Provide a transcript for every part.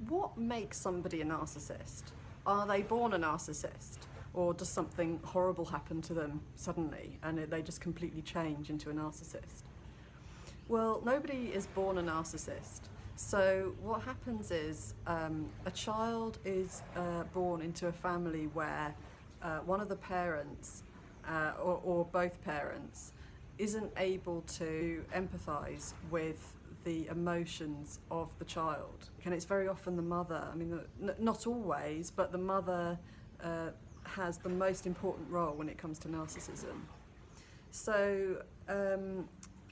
what makes somebody a narcissist? Are they born a narcissist? Or does something horrible happen to them suddenly and they just completely change into a narcissist? Well, nobody is born a narcissist. So what happens is a child is born into a family where one of the parents or both parents isn't able to empathise with the emotions of the child. And it's very often the mother, I mean, not always, but the mother has the most important role when it comes to narcissism. So,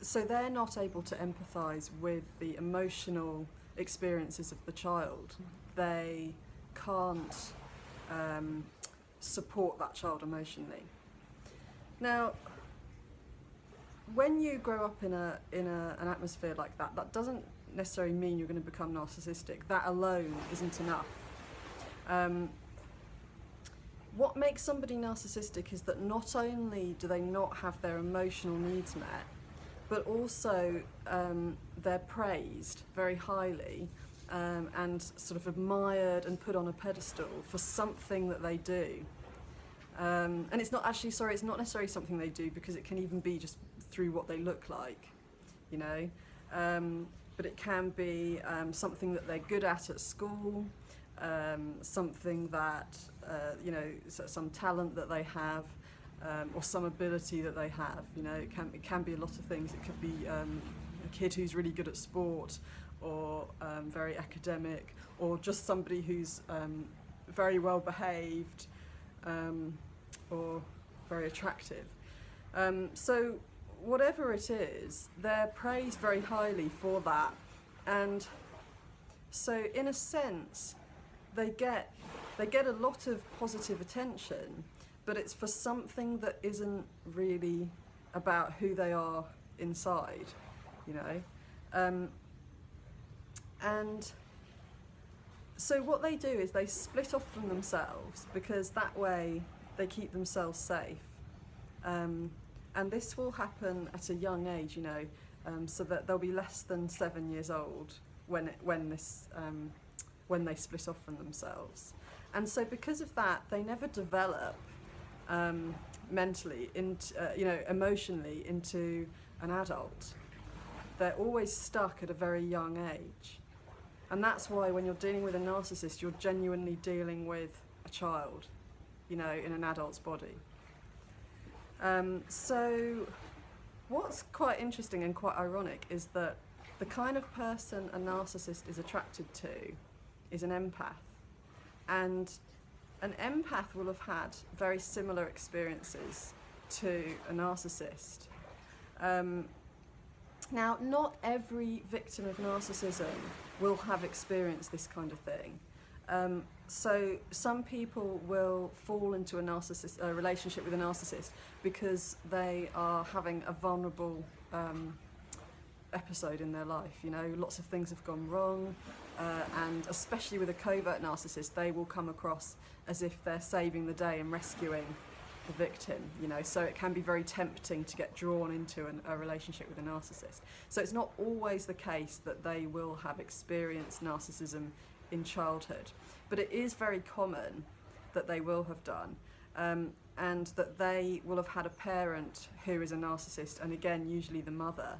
so they're not able to empathise with the emotional experiences of the child. They can't support that child emotionally. Now, when you grow up in an atmosphere like that, that doesn't necessarily mean you're going to become narcissistic. That alone isn't enough. What makes somebody narcissistic is that not only do they not have their emotional needs met, but also they're praised very highly and sort of admired and put on a pedestal for something that they do. And it's not actually, it's not necessarily something they do, because it can even be just through what they look like, you know. But it can be something that they're good at school, something that, you know, some talent that they have, or some ability that they have. You know, it can be a lot of things. It could be a kid who's really good at sport, or very academic, or just somebody who's very well behaved, or very attractive. So whatever it is, they're praised very highly for that, and so in a sense they get a lot of positive attention, but it's for something that isn't really about who they are inside, you know. And so what they do is they split off from themselves, because that way they keep themselves safe. And this will happen at a young age, you know, so that they'll be less than 7 years old when they split off from themselves. And so because of that, they never develop mentally, you know, emotionally into an adult. They're always stuck at a very young age. And that's why when you're dealing with a narcissist, you're genuinely dealing with a child, you know, in an adult's body. So what's quite interesting and quite ironic is that the kind of person a narcissist is attracted to is an empath. And an empath will have had very similar experiences to a narcissist. Now, not every victim of narcissism will have experienced this kind of thing. So some people will fall into a relationship with a narcissist because they are having a vulnerable episode in their life. You know, lots of things have gone wrong, and especially with a covert narcissist, they will come across as if they're saving the day and rescuing the victim, you know, so it can be very tempting to get drawn into a relationship with a narcissist. So it's not always the case that they will have experienced narcissism in childhood, but it is very common that they will have done, and that they will have had a parent who is a narcissist, and again, usually the mother.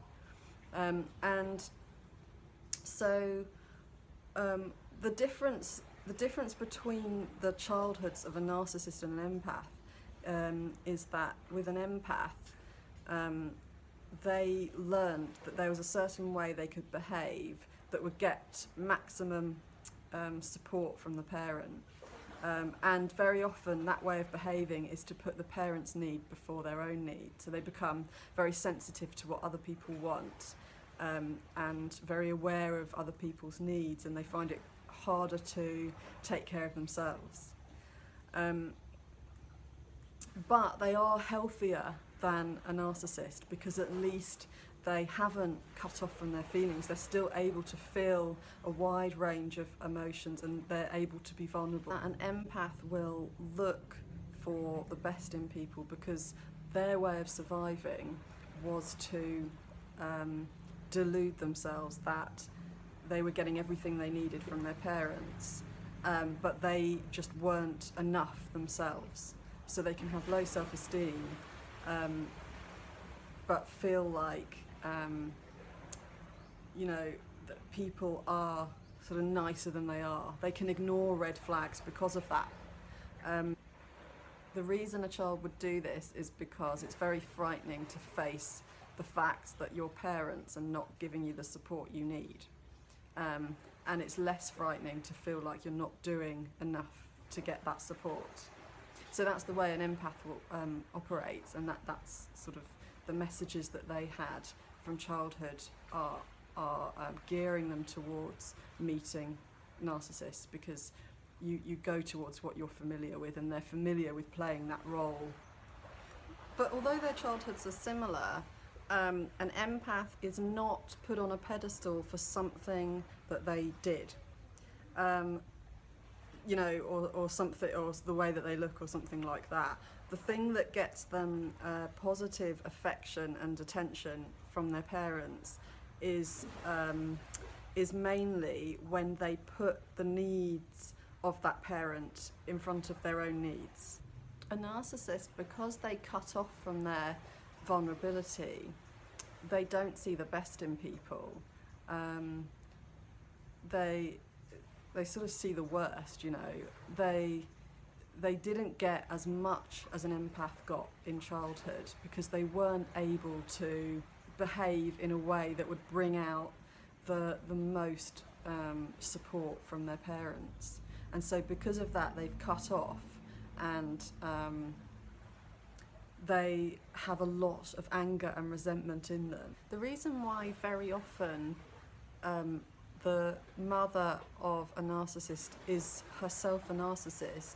And so the difference between the childhoods of a narcissist and an empath is that with an empath, they learned that there was a certain way they could behave that would get maximum support from the parent. And very often that way of behaving is to put the parent's need before their own need. So they become very sensitive to what other people want, and very aware of other people's needs, and they find it harder to take care of themselves. But they are healthier than a narcissist, because at least they haven't cut off from their feelings. They're still able to feel a wide range of emotions, and they're able to be vulnerable. An empath will look for the best in people, because their way of surviving was to delude themselves that they were getting everything they needed from their parents, but they just weren't enough themselves. So they can have low self-esteem, but feel like, that people are sort of nicer than they are. They can ignore red flags because of that. The reason a child would do this is because it's very frightening to face the fact that your parents are not giving you the support you need. And it's less frightening to feel like you're not doing enough to get that support. So that's the way an empath operates, and that's sort of the messages that they had from childhood are gearing them towards meeting narcissists, because you go towards what you're familiar with, and they're familiar with playing that role. But although their childhoods are similar, an empath is not put on a pedestal for something that they did, or something, or the way that they look, or something like that. The thing that gets them positive affection and attention from their parents is mainly when they put the needs of that parent in front of their own needs. A narcissist, because they cut off from their vulnerability, they don't see the best in people. They sort of see the worst, They didn't get as much as an empath got in childhood because they weren't able to behave in a way that would bring out the most support from their parents. And so because of that, they've cut off, and they have a lot of anger and resentment in them. The reason why very often the mother of a narcissist is herself a narcissist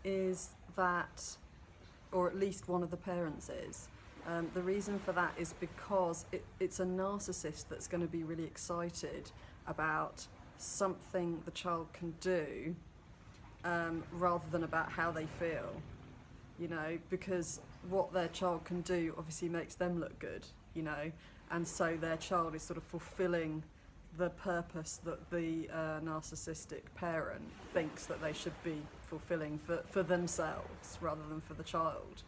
is that, or at least one of the parents is, the reason for that is because it's a narcissist that's going to be really excited about something the child can do, rather than about how they feel, because what their child can do obviously makes them look good, and so their child is sort of fulfilling the purpose that the narcissistic parent thinks that they should be fulfilling for themselves rather than for the child.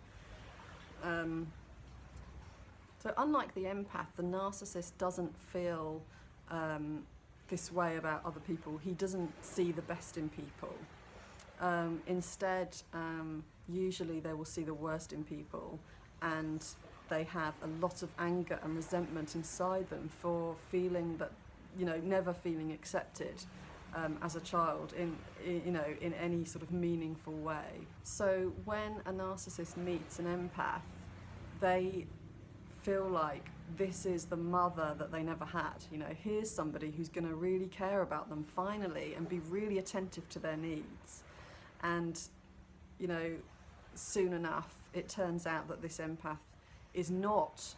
So unlike the empath, the narcissist doesn't feel this way about other people. He doesn't see the best in people. Instead, usually they will see the worst in people, and they have a lot of anger and resentment inside them for feeling that, never feeling accepted as a child in any sort of meaningful way. So when a narcissist meets an empath, they feel like this is the mother that they never had. Here's somebody who's going to really care about them finally and be really attentive to their needs. And, soon enough, it turns out that this empath is not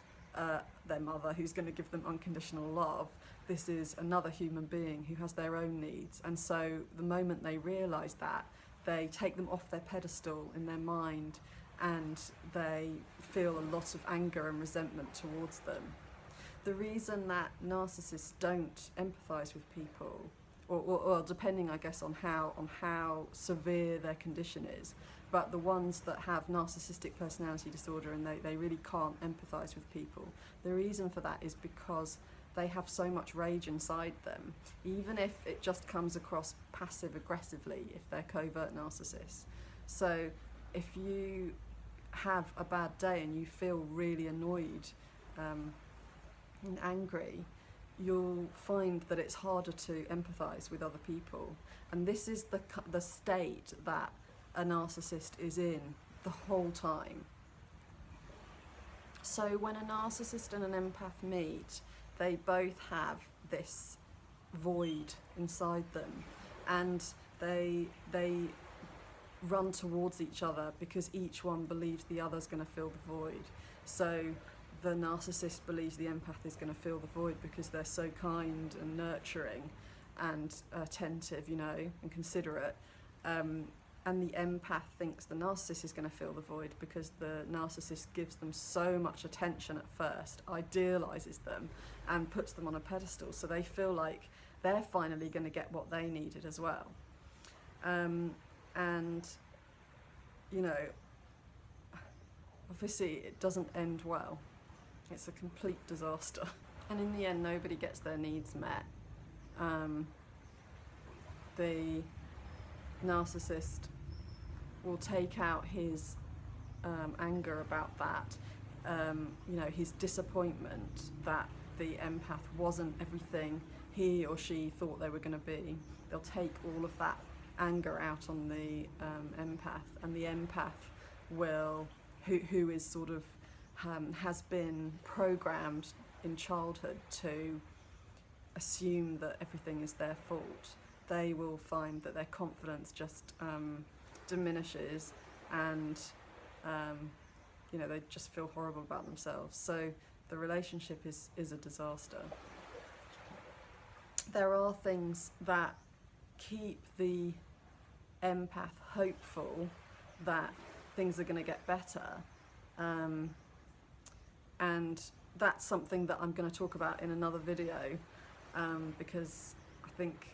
their mother who's going to give them unconditional love. This is another human being who has their own needs. And so the moment they realise that, they take them off their pedestal in their mind, and they feel a lot of anger and resentment towards them. The reason that narcissists don't empathise with people, or depending, I guess, on how severe their condition is, but the ones that have narcissistic personality disorder and they really can't empathise with people, the reason for that is because they have so much rage inside them, even if it just comes across passive-aggressively if they're covert narcissists. So if you have a bad day and you feel really annoyed and angry, you'll find that it's harder to empathise with other people. And this is the state that a narcissist is in the whole time. So when a narcissist and an empath meet, they both have this void inside them, and they run towards each other because each one believes the other's going to fill the void. So the narcissist believes the empath is going to fill the void because they're so kind and nurturing and attentive, and considerate. And the empath thinks the narcissist is going to fill the void because the narcissist gives them so much attention at first, idealises them, and puts them on a pedestal. So they feel like they're finally going to get what they needed as well. And, you know, obviously it doesn't end well. It's a complete disaster. And in the end, nobody gets their needs met. The narcissist will take out his anger about that, you know, his disappointment that the empath wasn't everything he or she thought they were going to be. They'll take all of that anger out on the empath, and the empath will, who is sort of has been programmed in childhood to assume that everything is their fault. They will find that their confidence just diminishes, and you know, they just feel horrible about themselves. So the relationship is a disaster. There are things that keep the empath hopeful that things are going to get better, and that's something that I'm going to talk about in another video, because I think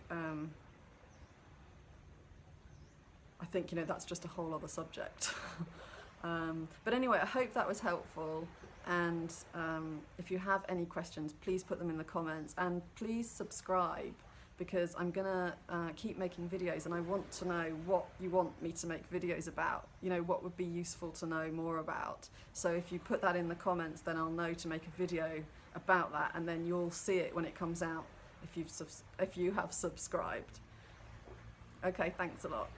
you know, that's just a whole other subject. But anyway, I hope that was helpful, and if you have any questions, please put them in the comments, and please subscribe, because I'm gonna keep making videos, and I want to know what you want me to make videos about. You know, what would be useful to know more about. So if you put that in the comments, then I'll know to make a video about that, and then you'll see it when it comes out if you have subscribed. Okay, thanks a lot.